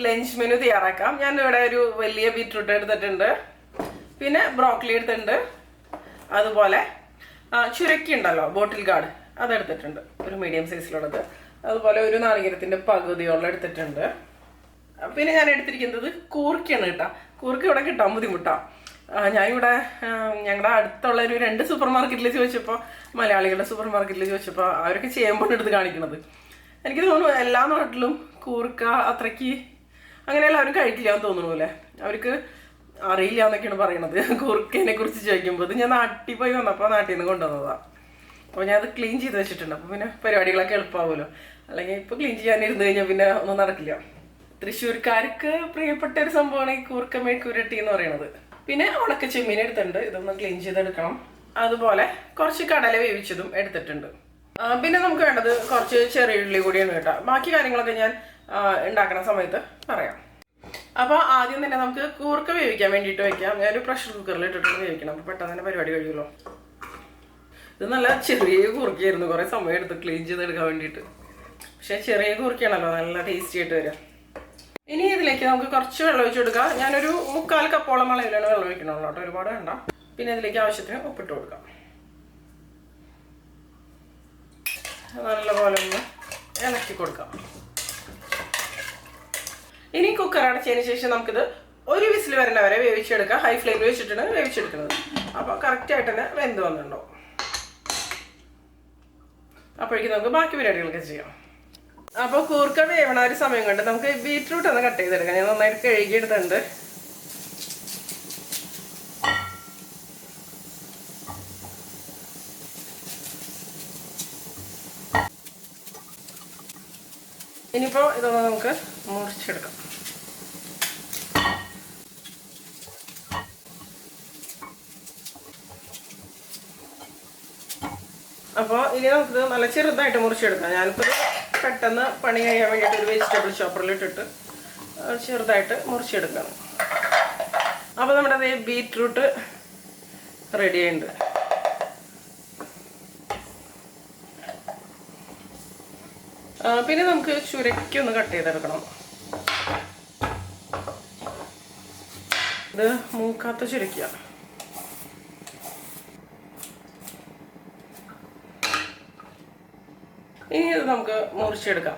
Lunch menu തയ്യാറാക്കാം. ഞാൻ ഇവിടെ ഒരു വലിയ ബീറ്റ്റൂട്ട് എടുത്തിട്ടുണ്ട്, പിന്നെ ബ്രോക്കലി എടുത്തിട്ടുണ്ട്, അതുപോലെ ചുരക്കി ഉണ്ടല്ലോ ബോട്ടിൽ ഗാർഡ് അതെടുത്തിട്ടുണ്ട്, ഒരു മീഡിയം സൈസിലുള്ളത്. അതുപോലെ ഒരു നാളികേരത്തിന്റെ പകുതിയോളം എടുത്തിട്ടുണ്ട്. പിന്നെ ഞാൻ എടുത്തിരിക്കുന്നത് കൂർക്കയാണ് കേട്ടോ. കൂർക്ക ഇവിടെ കിട്ടാൻ ബുദ്ധിമുട്ടാണ്. ഞാനിവിടെ ഞങ്ങളുടെ അടുത്തുള്ള ഒരു 2 സൂപ്പർ മാർക്കറ്റിൽ ചോദിച്ചപ്പോൾ, മലയാളികളുടെ സൂപ്പർ മാർക്കറ്റിൽ ചോദിച്ചപ്പോൾ അവരൊക്കെ ചെയ്യുമ്പോൾ എടുത്ത് കാണിക്കുന്നത്. എനിക്ക് തോന്നുന്നു എല്ലാ നാട്ടിലും കൂർക്ക അത്രയ്ക്ക് അങ്ങനെ എല്ലാവരും കഴിക്കില്ല എന്ന് തോന്നുന്നു അല്ലേ. അവർക്ക് അറിയില്ല എന്നൊക്കെയാണ് പറയണത് കൂർക്കേനെ കുറിച്ച് ചോദിക്കുമ്പോൾ. ഇത് ഞാൻ നാട്ടിൽ പോയി വന്നപ്പോൾ നാട്ടിൽ നിന്ന് കൊണ്ടുവന്നതാണ്. അപ്പോൾ ഞാൻ അത് ക്ലീൻ ചെയ്ത് വെച്ചിട്ടുണ്ട്. അപ്പോൾ പിന്നെ പരിപാടികളൊക്കെ എളുപ്പമാവുമല്ലോ. അല്ലെങ്കിൽ ഇപ്പോൾ ക്ലീൻ ചെയ്യാനിരുന്ന് കഴിഞ്ഞാൽ പിന്നെ ഒന്നും നടക്കില്ല. തൃശ്ശൂർക്കാർക്ക് പ്രിയപ്പെട്ട ഒരു സംഭവമാണ് ഈ കൂർക്ക മെഴുക്കുരട്ടി എന്ന് പറയുന്നത്. പിന്നെ ഉണക്ക ചെമ്മീൻ എടുത്തിട്ടുണ്ട്, ഇതൊന്ന് ക്ലീൻ ചെയ്തെടുക്കണം. അതുപോലെ കുറച്ച് കടല വേവിച്ചതും എടുത്തിട്ടുണ്ട്. പിന്നെ നമുക്ക് വേണ്ടത് കുറച്ച് ചെറിയ ഉള്ളി കൂടിയാണ് കേട്ടോ. ബാക്കി കാര്യങ്ങളൊക്കെ ഞാൻ ഉണ്ടാക്കുന്ന സമയത്ത് പറയാം. അപ്പോൾ ആദ്യം തന്നെ നമുക്ക് കൂർക്ക വേവിക്കാൻ വേണ്ടിയിട്ട് വയ്ക്കാം. ഞാനൊരു പ്രഷർ കുക്കറിൽ ഇട്ടിട്ട് വേവിക്കണം, അപ്പോൾ പെട്ടെന്ന് തന്നെ പരിപാടി കഴിയുമല്ലോ. ഇത് നല്ല ചെറിയ കൂർക്കയായിരുന്നു, കുറേ സമയം എടുത്ത് ക്ലീൻ ചെയ്തെടുക്കാൻ വേണ്ടിയിട്ട്. പക്ഷേ ചെറിയ കൂർക്കയാണല്ലോ നല്ല ടേസ്റ്റി ആയിട്ട് വരിക. ഇനി ഇതിലേക്ക് നമുക്ക് കുറച്ച് വെള്ളം ഒഴിച്ച് കൊടുക്കാം. ഞാനൊരു 3/4 കപ്പോളം അളവിലാണ് വെള്ളം ഒഴിക്കണുള്ളൂ കേട്ടോ, ഒരുപാട് വേണ്ട. പിന്നെ ഇതിലേക്ക് ആവശ്യത്തിന് ഉപ്പിട്ട് കൊടുക്കാം. നല്ലപോലെ ഒന്ന് ഇളക്കി കൊടുക്കാം. ഇനി കുക്കർ അടച്ചതിന് ശേഷം നമുക്കിത് ഒരു വിസിൽ വരുന്ന വരെ വേവിച്ചെടുക്കാം. ഹൈ ഫ്ലെയിമിൽ വെച്ചിട്ടാണ് വേവിച്ചെടുക്കുന്നത്. അപ്പോൾ കറക്റ്റായിട്ട് തന്നെ വെന്ത് വന്നിട്ടുണ്ടാവും. അപ്പോഴേക്കും നമുക്ക് ബാക്കി പരിപാടികളൊക്കെ ചെയ്യാം. അപ്പോൾ കൂർക്ക വേവണ ഒരു സമയം കൊണ്ട് നമുക്ക് ബീറ്റ്റൂട്ട് ഒന്ന് കട്ട് ചെയ്തെടുക്കാം. ഞാൻ നന്നായിട്ട് കഴുകിയെടുത്തിട്ടുണ്ട്. ഇനിയിപ്പോൾ ഇതൊന്ന് നമുക്ക് മുറിച്ചെടുക്കാം. അപ്പോൾ ഇനി നമുക്കിത് നല്ല ചെറുതായിട്ട് മുറിച്ചെടുക്കാം. ഞാനിപ്പോൾ പെട്ടെന്ന് പണി കഴിയാൻ വേണ്ടിയിട്ട് ഒരു വെജിറ്റബിൾ ചോപ്പറിൽ ഇട്ടിട്ട് ചെറുതായിട്ട് മുറിച്ചെടുക്കണം. അപ്പോൾ നമ്മുടെ ബീറ്റ്റൂട്ട് റെഡി ആയിട്ടുണ്ട്. പിന്നെ നമുക്ക് ചുരക്കി ഒന്ന് കട്ട് ചെയ്തെടുക്കണം. ഇത് മൂക്കാത്ത ചുരക്കിയാണ്. ഇനി ഇത് നമുക്ക് മുറിച്ചെടുക്കാം.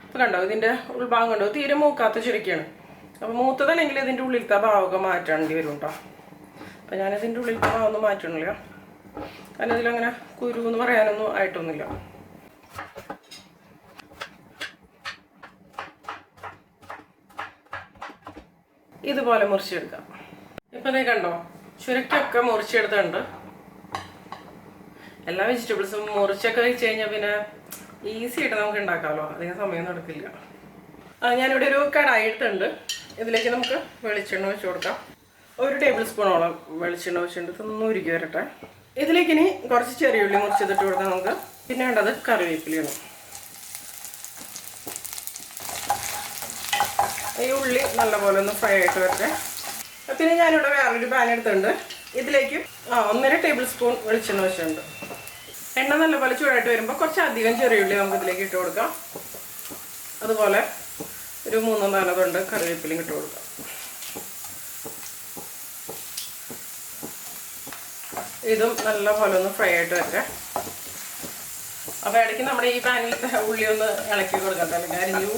ഇപ്പം കണ്ടോ, ഇതിൻ്റെ ഉൾഭാഗം കണ്ടോ, തീരെ മൂക്കാത്ത ചുരക്കിയാണ്. അപ്പോൾ മൂത്തതല്ലെങ്കിൽ ഇതിൻ്റെ ഉള്ളിലത്തെ ഭാവമൊക്കെ മാറ്റേണ്ടി വരും കേട്ടോ. അപ്പം ഞാനിതിൻ്റെ ഉള്ളിലത്തെ ഭാവം ഒന്നും മാറ്റണില്ല, കാരണം ഇതിലങ്ങനെ കുരു എന്ന് പറയാനൊന്നും ആയിട്ടൊന്നുമില്ല. ഇതുപോലെ മുറിച്ചെടുക്കാം. ഇപ്പം ഇതേ കണ്ടോ, ചുരക്കൊക്കെ മുറിച്ചെടുത്തിട്ടുണ്ട്. എല്ലാ വെജിറ്റബിൾസും മുറിച്ചൊക്കെ വെച്ച് കഴിഞ്ഞാൽ പിന്നെ ഈസി ആയിട്ട് നമുക്ക് ഉണ്ടാക്കാമല്ലോ, അധികം സമയമൊന്നും എടുക്കില്ല. ഞാനിവിടെ ഒരു കടായി എടുത്തിട്ടുണ്ട്. ഇതിലേക്ക് നമുക്ക് വെളിച്ചെണ്ണ വെച്ച് കൊടുക്കാം. 1 ടേബിൾ സ്പൂണോളം വെളിച്ചെണ്ണ വെച്ചിട്ട് ഇതൊന്ന് ഉരുക്കി വരട്ടെ. ഇതിലേക്ക് ഇനി കുറച്ച് ചെറിയ ഉള്ളി മുറിച്ചിട്ട് കൊടുക്കാം നമുക്ക്. പിന്നെ വേണ്ടത് കറിവേപ്പിലയാണ്. ഈ ഉള്ളി നല്ലപോലെ ഒന്ന് ഫ്രൈ ആയിട്ട് വരട്ടെ. പിന്നെ ഞാനിവിടെ വേറൊരു പാൻ എടുത്തിട്ടുണ്ട്. ഇതിലേക്ക് 1.5 ടേബിൾ സ്പൂൺ വെളിച്ചെണ്ണ വെച്ചിട്ടുണ്ട്. എണ്ണ നല്ലപോലെ ചൂടായിട്ട് വരുമ്പോൾ കുറച്ചധികം ചെറിയ ഉള്ളി നമുക്ക് ഇതിലേക്ക് ഇട്ട് കൊടുക്കാം. അതുപോലെ ഒരു 3-4 തൊണ്ട് കറിവേപ്പിലയും ഇട്ട് കൊടുക്കാം. ഇതും നല്ലപോലെ ഒന്ന് ഫ്രൈ ആയിട്ട് വരട്ടെ. അപ്പോൾ ഇടയ്ക്ക് നമ്മുടെ ഈ പാനിലത്തെ ഉള്ളി ഒന്ന് ഇളക്കി കൊടുക്കാം, അല്ലെങ്കിൽ അരിഞ്ഞു.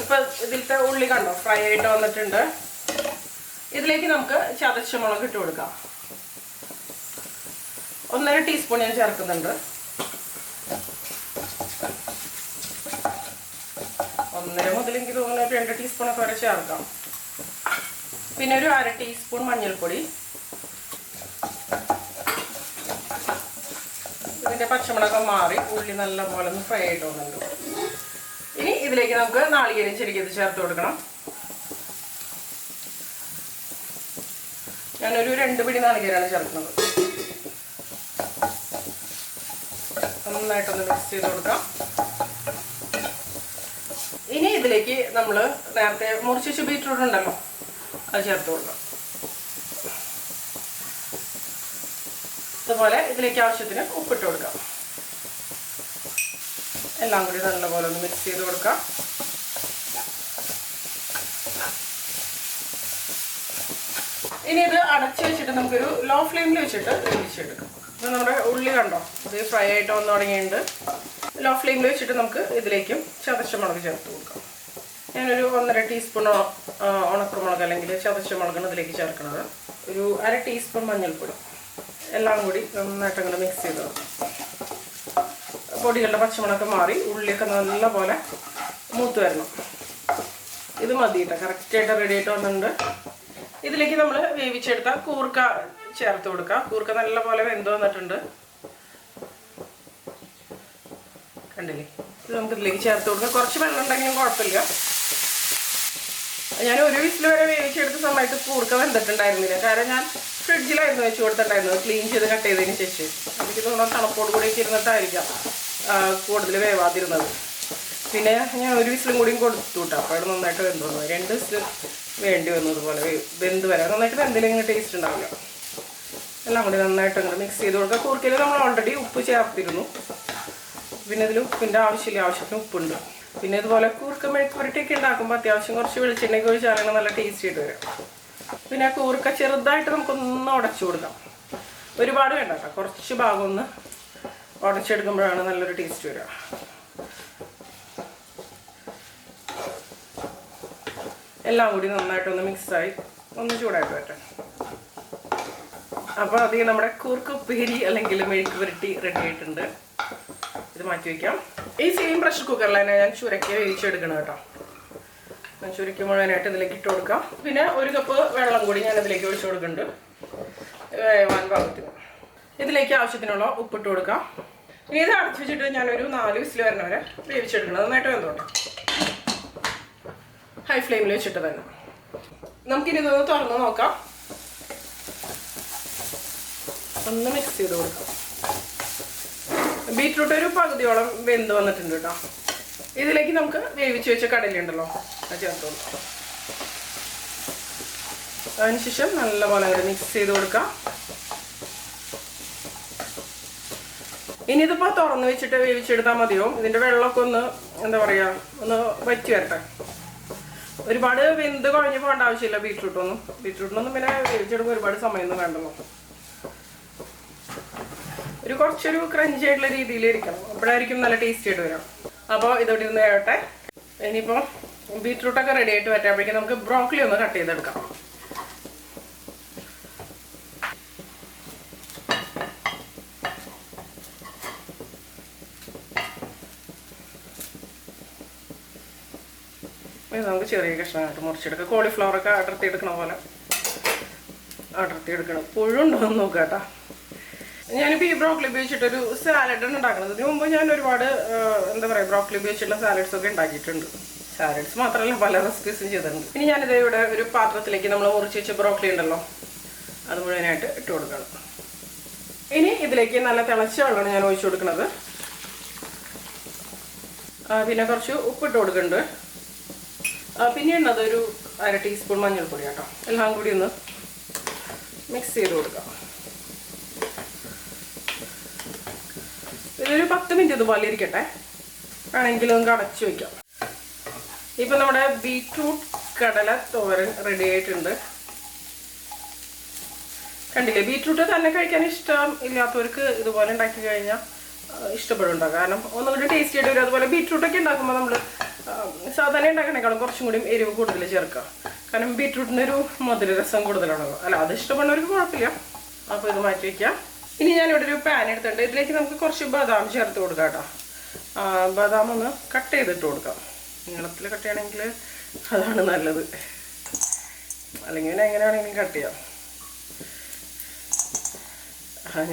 ഇപ്പം ഇതിലത്തെ ഉള്ളി കണ്ടോ ഫ്രൈ ആയിട്ട് വന്നിട്ടുണ്ട്. ഇതിലേക്ക് നമുക്ക് ചതച്ച മുളക് ഇട്ട് കൊടുക്കാം. 1.5 ടീസ്പൂൺ ഞാൻ ചേർക്കുന്നുണ്ട്. 1.5 മുതൽ എനിക്ക് തോന്നുന്നു 2 ടീസ്പൂണൊക്കെ വരെ ചേർക്കാം. പിന്നെ ഒരു 1/2 ടീസ്പൂൺ മഞ്ഞൾപ്പൊടി. ഇതിൻ്റെ പച്ചമുളകൊക്കെ മാറി ഉള്ളി നല്ലപോലെ ഒന്ന് ഫ്രൈ ആയിട്ട് വന്നിട്ടുണ്ട്. ഇനി ഇതിലേക്ക് നമുക്ക് നാളികേരം ചെറുകിയത് ചേർത്ത് കൊടുക്കണം. ഞാനൊരു 2 പിടി നാളികേരമാണ് ചേർക്കുന്നത്. നന്നായിട്ടൊന്ന് മിക്സ് ചെയ്ത് കൊടുക്കാം. ഇനി ഇതിലേക്ക് നമ്മൾ നേരത്തെ മുറിച്ച് ബീറ്റ്റൂട്ട് ഉണ്ടല്ലോ, അത് ചേർത്ത് കൊടുക്കാം. ഇതുപോലെ ഇതിലേക്ക് ആവശ്യത്തിന് ഉപ്പിട്ട് കൊടുക്കാം. എല്ലാം കൂടി നല്ലപോലെ ഒന്ന് മിക്സ് ചെയ്ത് കൊടുക്കാം. ഇനി ഇത് അടച്ച് വെച്ചിട്ട് നമുക്കൊരു ലോ ഫ്ലെയിമിൽ വെച്ചിട്ട് വേവിച്ചെടുക്കാം. അപ്പോൾ നമ്മുടെ ഉള്ളി കണ്ടോ, ഇത് ഫ്രൈ ആയിട്ട് വന്ന് തുടങ്ങിയിട്ടുണ്ട്. ലോ ഫ്ലെയിമിൽ വെച്ചിട്ട് നമുക്ക് ഇതിലേക്കും ചതച്ച മുളക് ചേർത്ത് കൊടുക്കാം. ഞാനൊരു 1.5 ടീസ്പൂൺ ഉണക്കമുളക് അല്ലെങ്കിൽ ചതച്ച മുളകാണ് ഇതിലേക്ക് ചേർക്കുന്നത്. ഒരു 1/2 ടീസ്പൂൺ മഞ്ഞൾപ്പൊടി. എല്ലാം കൂടി നന്നായിട്ട് അങ്ങനെ മിക്സ് ചെയ്ത് കൊടുക്കാം. പൊടികളുടെ പച്ചമുളകൊക്കെ മാറി ഉള്ളിയൊക്കെ നല്ലപോലെ മൂത്ത് വരണം. ഇത് മതി കേട്ടോ, കറക്റ്റായിട്ട് റെഡി ആയിട്ട് വന്നിട്ടുണ്ട്. ഇതിലേക്ക് നമ്മൾ വേവിച്ചെടുത്ത കൂർക്ക ചേർത്ത് കൊടുക്കുക. കൂർക്ക നല്ലപോലെ വെന്ത് വന്നിട്ടുണ്ട്, കണ്ടില്ലേ? ഇത് നമുക്ക് ഇതിലേക്ക് ചേർത്ത് കൊടുക്കാം. കുറച്ച് വെള്ളം ഉണ്ടെങ്കിലും കുഴപ്പമില്ല. ഞാൻ ഒരു വിസിൽ വരെ വേവിച്ചെടുത്ത സമയത്ത് കൂർക്ക വെന്തിട്ടുണ്ടായിരുന്നില്ല. കാരണം ഞാൻ ഫ്രിഡ്ജിലായിരുന്നു വെച്ച് കൊടുത്തിട്ടുണ്ടായിരുന്നത്, ക്ലീൻ ചെയ്ത് കട്ട് ചെയ്തതിന് ശേഷം. എനിക്ക് തോന്നുന്നു തണുപ്പോട് കൂടിയൊക്കെ ഇരുന്നിട്ടായിരിക്കാം കൂടുതൽ വേവാതിരുന്നത്. പിന്നെ ഞാൻ ഒരു വിസിലും കൂടിയും കൊടുത്തു കേട്ടോ. അപ്പോൾ അവിടെ നന്നായിട്ട് വെന്ത് വന്നു. 2 വിസിൽ വേണ്ടി വന്നു. ഇതുപോലെ വെന്ത് വരാം. നന്നായിട്ട് വെന്തിലെങ്കിലും ടേസ്റ്റ് ഉണ്ടാവില്ല. എല്ലാം കൂടി നന്നായിട്ട് അങ്ങനെ മിക്സ് ചെയ്ത് കൊടുക്കുക. കൂർക്കയിൽ നമ്മൾ ഓൾറെഡി ഉപ്പ് ചേർത്തിരുന്നു. പിന്നെ ഇതിൽ ഉപ്പിൻ്റെ ആവശ്യമില്ല, ആവശ്യത്തിന് ഉപ്പുണ്ട്. പിന്നെ ഇതുപോലെ കൂർക്ക മെഴുക്ക് പുരട്ടിയൊക്കെ ഉണ്ടാക്കുമ്പോൾ അത്യാവശ്യം കുറച്ച് വെളിച്ചെണ്ണയൊക്കെ ഒഴിച്ചാലാണ് നല്ല ടേസ്റ്റ് ആയിട്ട് വരും. പിന്നെ കൂർക്ക ചെറുതായിട്ട് നമുക്കൊന്ന് ഉടച്ചു കൊടുക്കാം. ഒരുപാട് വേണ്ട കേട്ടോ, കുറച്ച് ഭാഗം ഒന്ന് ഉടച്ചെടുക്കുമ്പോഴാണ് നല്ലൊരു ടേസ്റ്റ് വരിക. എല്ലാം കൂടി നന്നായിട്ടൊന്ന് മിക്സായി ഒന്ന് ചൂടായിട്ട് വരട്ടെ. അപ്പോൾ അധികം നമ്മുടെ കൂർക്ക ഉപ്പേരി അല്ലെങ്കിൽ മെഴുക്ക് പുരട്ടി റെഡി ആയിട്ടുണ്ട്. ഇത് മാറ്റി വയ്ക്കാം. ഈ സെയിം പ്രഷർ കുക്കറിൽ തന്നെ ഞാൻ ചുരക്കി വേവിച്ചെടുക്കണം കേട്ടോ. ഞാൻ ചുരക്കി മുഴുവനായിട്ട് ഇതിലേക്ക് ഇട്ട് കൊടുക്കാം. പിന്നെ 1 കപ്പ് വെള്ളം കൂടി ഞാൻ ഇതിലേക്ക് ഒഴിച്ചു കൊടുക്കുന്നുണ്ട് വേവാൻ പാകത്തിന്. ഇതിലേക്ക് ആവശ്യത്തിനുള്ള ഉപ്പിട്ട് കൊടുക്കാം. ഇനി ഇത് അടച്ചു വെച്ചിട്ട് ഞാനൊരു 4 വിസിൽ വരണവരെ വേവിച്ചെടുക്കണം. നന്നായിട്ട് വെന്തോട്ടെ, ഹൈ ഫ്ലെയിമിൽ വെച്ചിട്ട് തന്നെ. നമുക്കിനി ഇതൊന്ന് തുറന്ന് നോക്കാം. ഒന്ന് മിക്സ് ചെയ്ത് കൊടുക്കാം. ബീറ്റ്റൂട്ട് ഒരു പകുതിയോളം വെന്ത് വന്നിട്ടുണ്ട് കേട്ടോ. ഇതിലേക്ക് നമുക്ക് വേവിച്ച് വെച്ച കടലയുണ്ടല്ലോ, അത് ചേർത്ത് കൊടുക്കാം. അതിനുശേഷം നല്ലപോലെ അങ്ങനെ മിക്സ് ചെയ്ത് കൊടുക്കാം. ഇനി ഇതിപ്പോൾ തുറന്ന് വെച്ചിട്ട് വേവിച്ചെടുത്താൽ മതിയോ? ഇതിൻ്റെ വെള്ളമൊക്കെ ഒന്ന് എന്താ പറയുക, ഒന്ന് വറ്റി വരട്ടെ. ഒരുപാട് വെന്ത് കുഴഞ്ഞു പോകേണ്ട ആവശ്യമില്ല ബീറ്റ്റൂട്ടിനൊന്നും പിന്നെ വേവിച്ചെടുക്കുമ്പോൾ ഒരുപാട് സമയമൊന്നും വേണ്ടല്ലോ. കുറച്ചൊരു ക്രഞ്ചി ആയിട്ടുള്ള രീതിയിൽ ഇരിക്കണം, അപ്പോഴായിരിക്കും നല്ല ടേസ്റ്റ് ആയിട്ട് വരാം. അപ്പോൾ ഇതോടെ ഇരുന്ന് വേവട്ടെ. ഇനിയിപ്പോൾ ബീറ്റ്റൂട്ടൊക്കെ റെഡി ആയിട്ട് വരാമ്പോഴേക്കും നമുക്ക് ബ്രോക്കലി ഒന്ന് കട്ട് ചെയ്തെടുക്കാം. ഇത് നമുക്ക് ചെറിയ കഷ്ണമായിട്ട് മുറിച്ചെടുക്കാം. കോളിഫ്ലവറൊക്കെ അടർത്തി എടുക്കണ പോലെ അടർത്തി എടുക്കണം. പുഴുണ്ടോന്ന് നോക്കാം കേട്ടോ. ഞാനിപ്പോൾ ഈ ബ്രോക്കലി ഉപയോഗിച്ചിട്ടൊരു സാലഡാണ് ഉണ്ടാക്കുന്നത്. ഇതിനു മുമ്പ് ഞാൻ ഒരുപാട് എന്താ പറയുക ബ്രോക്കലി ഉപയോഗിച്ചിട്ടുള്ള സാലഡ്സൊക്കെ ഉണ്ടാക്കിയിട്ടുണ്ട്. സാലഡ്സ് മാത്രമല്ല പല റെസിപ്പീസും ചെയ്തിട്ടുണ്ട്. ഇനി ഞാനിത് ഇവിടെ ഒരു പാത്രത്തിലേക്ക് നമ്മൾ മുറിച്ച് വെച്ച ബ്രോക്കലി ഉണ്ടല്ലോ അത് മുഴുവനായിട്ട് ഇട്ട് കൊടുക്കണം. ഇനി ഇതിലേക്ക് നല്ല തിളച്ച വെള്ളമാണ് ഞാൻ ഒഴിച്ചു കൊടുക്കുന്നത്. പിന്നെ കുറച്ച് ഉപ്പിട്ട് കൊടുക്കുന്നുണ്ട്. പിന്നെ ഉള്ളതൊരു 1/2 ടീസ്പൂൺ മഞ്ഞൾപ്പൊടി കേട്ടോ. എല്ലാം കൂടി ഒന്ന് മിക്സ് ചെയ്ത് കൊടുക്കാം. ഇതൊരു 10 മിനിറ്റ് ഇതുപോലെ ഇരിക്കട്ടെ. വേണമെങ്കിൽ നമുക്ക് അടച്ചു വയ്ക്കാം. ഇപ്പം നമ്മുടെ ബീറ്റ്റൂട്ട് കടല തോരൻ റെഡി ആയിട്ടുണ്ട്. കണ്ടില്ലേ, ബീറ്റ്റൂട്ട് തന്നെ കഴിക്കാൻ ഇഷ്ടം ഇല്ലാത്തവർക്ക് ഇതുപോലെ ഉണ്ടാക്കി കഴിഞ്ഞാൽ ഇഷ്ടപ്പെടുന്നുണ്ടാകും. കാരണം ഒന്നുകൂടി ടേസ്റ്റ് ആയിട്ട് വരും. അതുപോലെ ബീറ്റ്റൂട്ടൊക്കെ ഉണ്ടാക്കുമ്പോൾ നമ്മൾ സാധാരണ ഉണ്ടാക്കണേക്കാളും കുറച്ചും കൂടി എരിവ് കൂടുതൽ ചേർക്കാം. കാരണം ബീറ്റ്റൂട്ടിനൊരു മധുരരസം കൂടുതലാണല്ലോ. അല്ല, അത് ഇഷ്ടപ്പെടുന്നവർക്ക് കുഴപ്പമില്ല. അപ്പോൾ ഇത് മാറ്റി വയ്ക്കാം. ഇനി ഞാനിവിടെ ഒരു പാൻ എടുത്തിട്ടുണ്ട്. ഇതിലേക്ക് നമുക്ക് കുറച്ച് ബദാം ചേർത്ത് കൊടുക്കാം കേട്ടോ. ബദാം ഒന്ന് കട്ട് ചെയ്തിട്ട് കൊടുക്കാം. നീളത്തിൽ കട്ട് ചെയ്യണമെങ്കിൽ അതാണ് നല്ലത്, അല്ലെങ്കിൽ എങ്ങനെയാണെങ്കിലും കട്ട് ചെയ്യാം.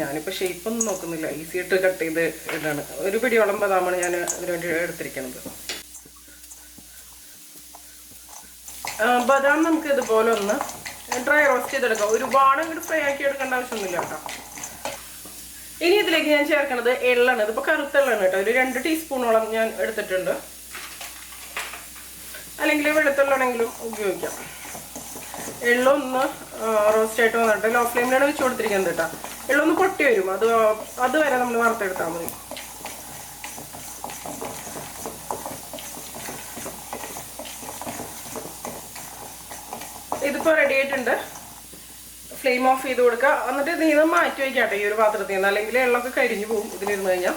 ഞാനിപ്പോൾ ഷേപ്പൊന്നും നോക്കുന്നില്ല, ഈസി ആയിട്ട് കട്ട് ചെയ്ത് ഇടാണ്. ഒരു പിടിയോളം ബദാമാണ് ഞാൻ അതിന് വേണ്ടി എടുത്തിരിക്കുന്നത്. ബദാം നമുക്ക് ഇതുപോലെ ഒന്ന് ഡ്രൈ റോസ്റ്റ് ചെയ്തെടുക്കാം. ഒരുപാട് ഇങ്ങോട്ട് ഫ്രൈ ആക്കി എടുക്കേണ്ട ആവശ്യമൊന്നുമില്ല കേട്ടോ. ഇനി ഇതിലേക്ക് ഞാൻ ചേർക്കുന്നത് എള്ളാണ്. ഇതിപ്പോൾ കറുത്ത എള്ളാണ് കേട്ടോ. ഒരു 2 ടീസ്പൂണോളം ഞാൻ എടുത്തിട്ടുണ്ട്. അല്ലെങ്കിൽ വെളുത്തുള്ളാണെങ്കിലും ഉപയോഗിക്കാം. എള്ളൊന്ന് റോസ്റ്റ് ആയിട്ട് വന്നിട്ട് ലോ ഫ്ലെയിമിലാണ് വെച്ച് കൊടുത്തിരിക്കുന്നത് കേട്ടോ. എള്ളൊന്ന് പൊട്ടി വരും, അതുവരെ നമ്മൾ വറുത്തെടുത്താൽ മതി. ഇതിപ്പോൾ റെഡി ആയിട്ടുണ്ട്. ഫ്ലെയിം ഓഫ് ചെയ്ത് കൊടുക്കുക. എന്നിട്ട് ഇതിൽ നിന്ന് മാറ്റി വയ്ക്കാട്ടെ ഈ ഒരു പാത്രത്തിൽ നിന്ന്, അല്ലെങ്കിൽ എള്ളൊക്കെ കരിഞ്ഞു പോകും ഇതിലിരുന്ന് കഴിഞ്ഞാൽ.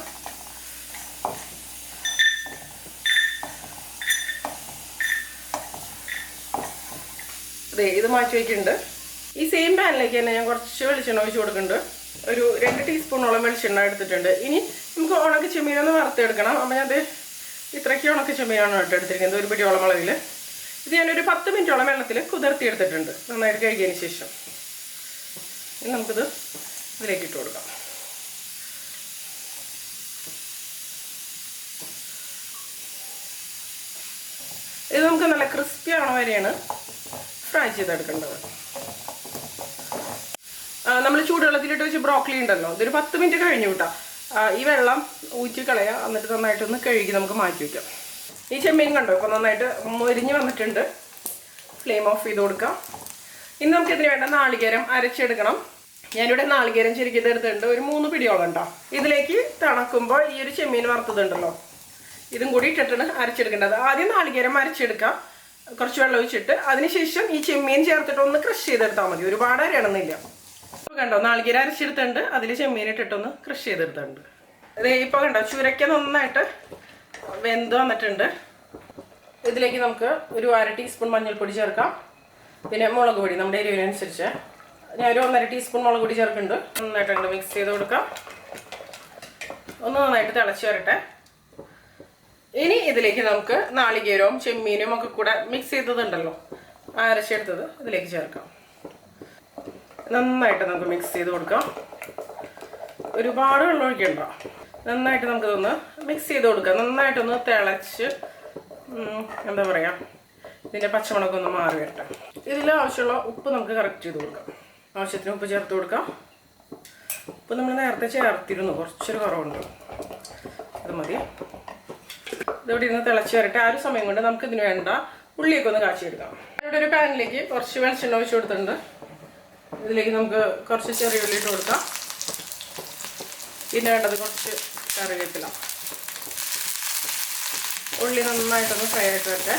അതെ, ഇത് മാറ്റി വയ്ക്കുന്നുണ്ട്. ഈ സെയിം പാനിലേക്ക് തന്നെ ഞാൻ കുറച്ച് വെളിച്ചെണ്ണ ഒഴിച്ച് കൊടുക്കുന്നുണ്ട്. ഒരു 2 ടീസ്പൂണോളം വെളിച്ചെണ്ണ എടുത്തിട്ടുണ്ട്. ഇനി നമുക്ക് ഉണക്ക ചെമ്മീനൊന്ന് വറുത്തെടുക്കണം. അപ്പോൾ ഞാൻ ഇത്രയ്ക്ക് ഉണക്ക ചെമ്മീനാണ് എടുത്തിരിക്കുന്നത്, ഒരു പിടിയോളം അളവിൽ. ഇത് ഞാനൊരു 10 മിനിറ്റോളം വെള്ളത്തിൽ കുതിർത്തി എടുത്തിട്ടുണ്ട്, നന്നായിട്ട് കഴുകിയതിന് ശേഷം. ഇനി നമുക്കിത് ഇതിലേക്ക് ഇട്ട് കൊടുക്കാം. ഇത് നമുക്ക് നല്ല ക്രിസ്പി ആവണ വരെയാണ് ഫ്രൈ ചെയ്തെടുക്കേണ്ടത്. നമ്മൾ ചൂടുവെള്ളത്തിലിട്ട് വെച്ച് ബ്രോക്കലി ഉണ്ടല്ലോ, ഇതൊരു 10 മിനിറ്റ് കഴിഞ്ഞു കേട്ടോ. ഈ വെള്ളം ഊറ്റി കളയുക, എന്നിട്ട് നന്നായിട്ടൊന്ന് കഴുകി നമുക്ക് മാറ്റി വയ്ക്കാം. ഈ ചെമ്മീൻ കണ്ടോ ഇപ്പോൾ നന്നായിട്ട് മൊരിഞ്ഞ് വന്നിട്ടുണ്ട്. ഫ്ലെയിം ഓഫ് ചെയ്ത് കൊടുക്കാം. ഇനി നമുക്കിതിന് വേണ്ട നാളികേരം അരച്ചെടുക്കണം. ഞാനിവിടെ നാളികേരം ചെരുക്കിയത് എടുത്തിട്ടുണ്ട്, ഒരു 3 പിടിയോളം ഉണ്ടോ. ഇതിലേക്ക് തണക്കുമ്പോൾ ഈ ഒരു ചെമ്മീൻ വറുത്തതുണ്ടല്ലോ, ഇതും കൂടി ഇട്ടിട്ടാണ് അരച്ചെടുക്കേണ്ടത്. ആദ്യം നാളികേരം അരച്ചെടുക്കാം, കുറച്ച് വെള്ളം ഒഴിച്ചിട്ട്. അതിനുശേഷം ഈ ചെമ്മീൻ ചേർത്തിട്ട് ഒന്ന് ക്രഷ് ചെയ്തെടുത്താൽ മതി, ഒരുപാട് അരയണമെന്നില്ല. ഇപ്പോൾ കണ്ടോ നാളികേരം അരച്ചെടുത്തിട്ടുണ്ട്, അതിൽ ചെമ്മീൻ ഇട്ടിട്ടൊന്ന് ക്രഷ് ചെയ്തെടുത്തിട്ടുണ്ട്. ഇപ്പോൾ കണ്ടോ ചുരക്ക നന്നായിട്ട് വെന്ത് വന്നിട്ടുണ്ട്. ഇതിലേക്ക് നമുക്ക് ഒരു 1/2 ടീസ്പൂൺ മഞ്ഞൾപ്പൊടി ചേർക്കാം. പിന്നെ മുളക് പൊടി നമ്മുടെ എരിവിനനുസരിച്ച് ഞാൻ ഒരു 1.5 ടീസ്പൂൺ മുളക് പൊടി ചേർക്കുന്നുണ്ട്. നന്നായിട്ട് അങ്ങോട്ട് മിക്സ് ചെയ്ത് കൊടുക്കാം. ഒന്ന് നന്നായിട്ട് തിളച്ച് വരട്ടെ. ഇനി ഇതിലേക്ക് നമുക്ക് നാളികേരവും ചെമ്മീനും ഒക്കെ കൂടെ മിക്സ് ചെയ്തതുണ്ടല്ലോ, അരച്ചെടുത്തത് ഇതിലേക്ക് ചേർക്കാം. നന്നായിട്ട് നമുക്ക് മിക്സ് ചെയ്ത് കൊടുക്കാം. ഒരുപാട് വെള്ളം ഒഴിക്കണ്ട, നന്നായിട്ട് നമുക്കിതൊന്ന് മിക്സ് ചെയ്ത് കൊടുക്കാം. നന്നായിട്ടൊന്ന് തിളച്ച് എന്താ പറയുക, ഇതിൻ്റെ പച്ചമുളകൊക്കെ ഒന്ന് മാറി വരട്ടെ. ഇതിൽ ആവശ്യമുള്ള ഉപ്പ് നമുക്ക് കറക്റ്റ് ചെയ്ത് കൊടുക്കാം. ആവശ്യത്തിന് ഉപ്പ് ചേർത്ത് കൊടുക്കാം. ഉപ്പ് നമ്മൾ നേരത്തെ ചേർത്തിരുന്നു, കുറച്ചൊരു കുറവുണ്ട്, അത് മതി. ഇതോടെ ഇരുന്ന് തിളച്ച് വരട്ടെ. ആ ഒരു സമയം കൊണ്ട് നമുക്ക് ഇതിന് വേണ്ട ഉള്ളിയൊക്കെ ഒന്ന് കാച്ചിയെടുക്കാം. ഇവിടെ ഒരു പാനിലേക്ക് കുറച്ച് വെളിച്ചെണ്ണ ഒഴിച്ച് കൊടുത്തിട്ടുണ്ട്. ഇതിലേക്ക് നമുക്ക് കുറച്ച് ചെറിയ ഉള്ളി ഇട്ട് കൊടുക്കാം. പിന്നെ വേണ്ടത് കുറച്ച് കറിവേപ്പില. ഉള്ളി നന്നായിട്ടൊന്ന് ഫ്രൈ ആയിട്ട് വരട്ടെ.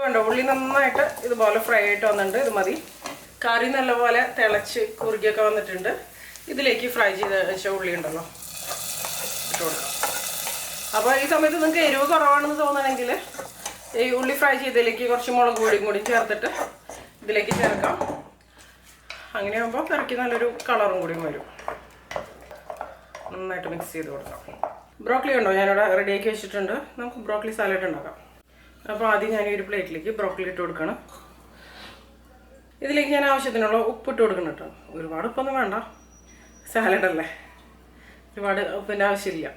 വേണ്ട ഉള്ളി നന്നായിട്ട് ഇതുപോലെ ഫ്രൈ ആയിട്ട് വന്നിട്ടുണ്ട്, ഇത് മതി. കറി നല്ലപോലെ തിളച്ച് കുറുകിയൊക്കെ വന്നിട്ടുണ്ട്. ഇതിലേക്ക് ഫ്രൈ ചെയ്ത് വെച്ച ഉള്ളി ഉണ്ടല്ലോ ഇട്ട് കൊടുക്കാം. അപ്പോൾ ഈ സമയത്ത് നിങ്ങൾക്ക് എരിവ് കുറവാണെന്ന് തോന്നണമെങ്കിൽ ഈ ഉള്ളി ഫ്രൈ ചെയ്തതിലേക്ക് കുറച്ച് മുളക് പൊടിയും കൂടി ചേർത്തിട്ട് ഇതിലേക്ക് ചേർക്കാം. അങ്ങനെയാകുമ്പോൾ കറിക്ക് നല്ലൊരു കളറും കൂടി വരും. നന്നായിട്ട് മിക്സ് ചെയ്ത് കൊടുക്കാം. ബ്രോക്കലി ഉണ്ടോ ഞാനിവിടെ റെഡിയാക്കി വെച്ചിട്ടുണ്ട്. നമുക്ക് ബ്രോക്കലി സാലഡ് ഉണ്ടാക്കാം. അപ്പോൾ ആദ്യം ഞാൻ ഈ ഒരു പ്ലേറ്റിലേക്ക് ബ്രോക്കലി ഇട്ട് കൊടുക്കണം. ഇതിലേക്ക് ഞാൻ ആവശ്യത്തിനുള്ള ഉപ്പിട്ട് കൊടുക്കണം കേട്ടോ. ഒരുപാട് ഉപ്പൊന്നും വേണ്ട, സാലഡല്ലേ, ഒരുപാട് ഉപ്പിൻ്റെ ആവശ്യമില്ല.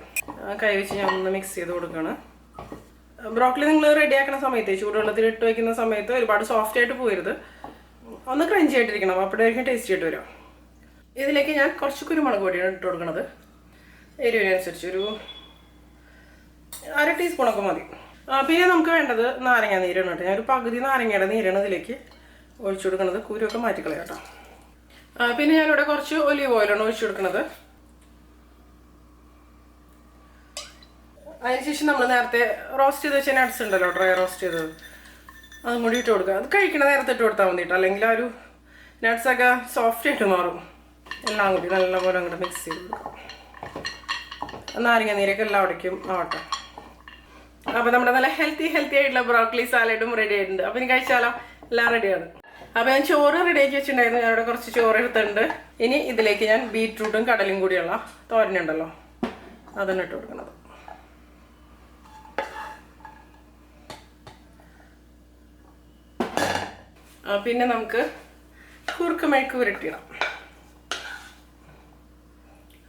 കൈ വെച്ച് ഞാൻ ഒന്ന് മിക്സ് ചെയ്ത് കൊടുക്കണം. ബ്രോക്കലി നിങ്ങൾ റെഡിയാക്കുന്ന സമയത്ത് ചൂടുവെള്ളത്തിൽ ഇട്ട് വയ്ക്കുന്ന സമയത്ത് ഒരുപാട് സോഫ്റ്റ് ആയിട്ട് പോകരുത്, ഒന്ന് ക്രഞ്ചി ആയിട്ടിരിക്കണം, അപ്പോഴായിരിക്കും ടേസ്റ്റ് ആയിട്ട് വരും. ഇതിലേക്ക് ഞാൻ കുറച്ച് കുരുമുളക് പൊടിയാണ് ഇട്ട് കൊടുക്കുന്നത്. എരിവിനനുസരിച്ച് ഒരു 1/2 ടീസ്പൂണൊക്കെ മതി. പിന്നെ നമുക്ക് വേണ്ടത് നാരങ്ങ നീരാണ് കേട്ടോ. ഞാനൊരു പകുതി നാരങ്ങയുടെ നീരാണ് ഇതിലേക്ക് ഒഴിച്ചു കൊടുക്കുന്നത്. കുരുവൊക്കെ മാറ്റിക്കളയാം കേട്ടോ. പിന്നെ ഞാനിവിടെ കുറച്ച് ഒലീവ് ഓയിലാണ് ഒഴിച്ചു കൊടുക്കുന്നത്. അതിനുശേഷം നമ്മൾ നേരത്തെ റോസ്റ്റ് ചെയ്ത് വെച്ച നട്ട്സ് ഉണ്ടല്ലോ, ഡ്രൈ റോസ്റ്റ് ചെയ്തത്, അതും കൂടി ഇട്ട് കൊടുക്കുക. അത് കഴിക്കണ നേരത്തെ ഇട്ട് കൊടുത്താൽ മതി കേട്ടോ, അല്ലെങ്കിൽ ആ ഒരു നട്ട്സൊക്കെ സോഫ്റ്റ് ആയിട്ട് മാറും. എല്ലാം കൂടി നല്ലപോലെ അങ്ങോട്ട് മിക്സ് ചെയ്ത് കൊടുക്കാം. നാരങ്ങ നീരൊക്കെ എല്ലാവിടേക്കും ആവട്ടെ. അപ്പോൾ നമ്മുടെ നല്ല ഹെൽത്തി ആയിട്ടുള്ള ബ്രോക്കലി സാലഡും റെഡി ആയിട്ടുണ്ട്. അപ്പോൾ ഇനി കഴിച്ചാലോ? എല്ലാം റെഡിയാണ്. അപ്പോൾ ഞാൻ ചോറ് റെഡിയാക്കി വെച്ചിട്ടുണ്ടായിരുന്നു. ഞാനിവിടെ കുറച്ച് ചോറ് എടുത്തിട്ടുണ്ട്. ഇനി ഇതിലേക്ക് ഞാൻ ബീറ്റ്റൂട്ടും കടലും കൂടിയുള്ള തോരനുണ്ടല്ലോ, അതാണ് ഇട്ട് കൊടുക്കുന്നത്. പിന്നെ നമുക്ക് കൂർക്കമെഴുക്ക് പുരട്ടിയിടാം,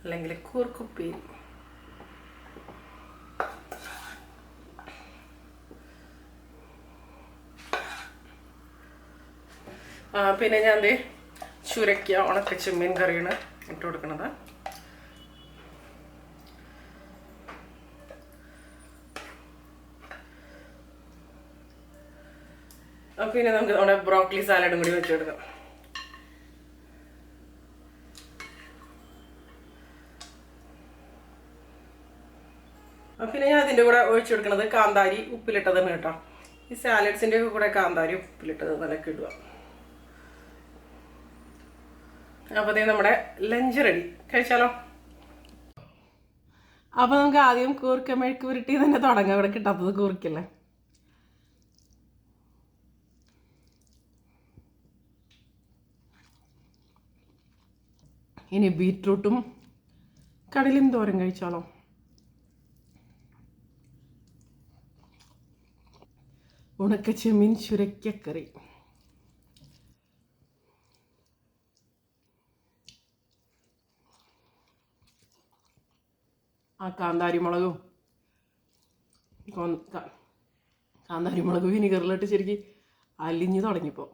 അല്ലെങ്കിൽ കൂർക്കുപ്പേരി. പിന്നെ ഞാൻ ചുരക്ക ഉണക്ക ചെമ്മീൻ കറിയാണ് ഇട്ട് കൊടുക്കുന്നത്. പിന്നെ നമുക്ക് നമ്മുടെ ബ്രോക്കലി സാലഡും കൂടി വെച്ച് കൊടുക്കാം. പിന്നെ ഞാൻ അതിൻ്റെ കൂടെ ഒഴിച്ചു കൊടുക്കുന്നത് കാന്താരി ഉപ്പിലിട്ടതാണ് കേട്ടോ. ഈ സാലഡ്സിൻ്റെ കൂടെ കാന്താരി ഉപ്പിലിട്ടത് നല്ലൊക്കെ ഇടുക. അപ്പോൾ അതേ നമ്മുടെ ലഞ്ച് റെഡി. കഴിച്ചാലോ? അപ്പോൾ നമുക്ക് ആദ്യം കൂർക്ക മെഴുക്ക് പുരട്ടി തന്നെ തുടങ്ങാം. ഇവിടെ കിട്ടാത്തത് കൂർക്കല്ലേ. ഇനി ബീറ്റ്റൂട്ടും കടലും തോരൻ കഴിച്ചാലോ? ഉണക്ക ചെമ്മീൻ ചുരക്കക്കറി. ആ കാന്താരിമുളകും കാന്താരിമുളക് വിനിഗറിലിട്ട് ശരിക്കും അലിഞ്ഞു തുടങ്ങിയപ്പോൾ.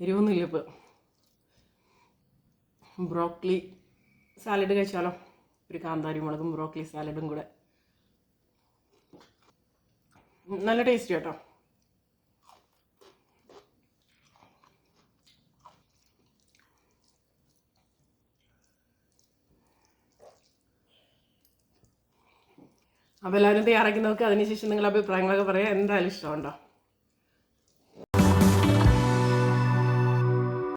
എരിവൊന്നുമില്ല ഇപ്പോൾ. ബ്രോക്കലി സാലഡ് കഴിച്ചാലോ? ഒരു കാന്താരിമുളകും ബ്രോക്കലി സാലഡും കൂടെ നല്ല ടേസ്റ്റ് കേട്ടോ. അപ്പോൾ എല്ലാവരും തയ്യാറാക്കി നോക്കുക. അതിനുശേഷം നിങ്ങളുടെ അഭിപ്രായങ്ങളൊക്കെ പറയാം. എന്തായാലും ഇഷ്ടമുണ്ടോ?